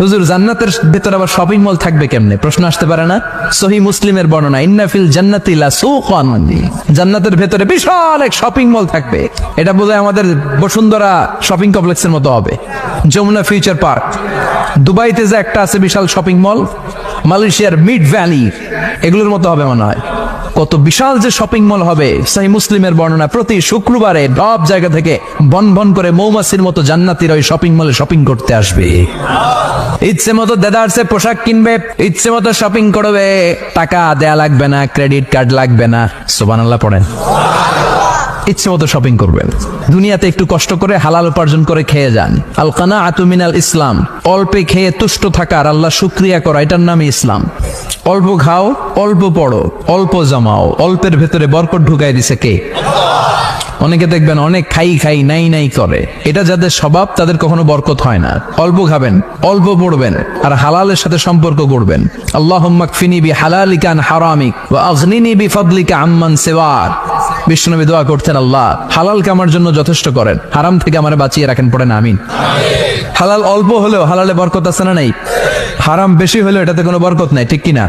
হুজুর জান্নাতের ভেতরে আবার শপিং মল থাকবে কেমনে? প্রশ্ন আসতে পারে না? সহিহ মুসলিমের বর্ণনা, ইন্না ফিল জান্নাতি লাসুকান, জান্নাতের ভেতরে বিশাল এক শপিং মল থাকবে। এটা বোধহয় আমাদের বসুন্ধরা শপিং কমপ্লেক্সের মতো হবে, যমুনা ফিউচার পার্ক। দুবাইতে যে একটা আছে বিশাল শপিং মল, মালয়েশিয়ার মিড ভ্যালি, এগুলোর মতো হবে মনে হয়। কত বিশাল যে শপিং মল হবে। সহিহ মুসলিমের বর্ণনা, প্রতি শুক্রবারে সব জায়গা থেকে বন বন করে মৌমাছির মতো জান্নাতীরা ওই শপিং মলে শপিং করতে আসবে। ইচ্ছে মতো দেদারসে পোশাক কিনবে, ইচ্ছে মতো শপিং করবে, টাকা দেয়া লাগবে না, ক্রেডিট কার্ড লাগবে না। সুবহানাল্লাহ পড়েন। ইচ্ছে মতো শপিং করবেন। দুনিয়াতে একটু কষ্ট করে হালাল উপার্জন করে খেয়ে যান। আল কানাআতু মিনাল ইসলাম, অল্পে খেয়ে তুষ্ট থাকা আর আল্লাহ শুকরিয়া করা, এটার নামই ইসলাম। অল্প খাও, অল্প পড়ো, অল্প জমাও, অল্পের ভেতরে বরকত ঢুকাই দিছে কে? অনেকে দেখবেন অনেক খাই খাই নাই নাই করে, এটা যাদের স্বভাব তাদের কখনো বরকত হয় না। অল্প খাবেন, অল্প পড়বেন, আর হালালের সাথে সম্পর্ক করবেন। আল্লাহুম্মা কফিনি বিহালালিকা আন হারামিক ওয়া আগনিনি বিফাদলিকা আম্মান সিওয়াক। বিষ্ণুনবী দোয়া করতেন, আল্লাহ হালালকে আমার জন্য যথেষ্ট করেন, হারাম থেকে আমারে বাঁচিয়ে রাখেন। পড়েন আমিন। হালাল অল্প হলেও হালালে বরকত আছে না নাই? হারাম বেশি হলেও এটাতে কোনো বরকত নাই, ঠিক কিনা?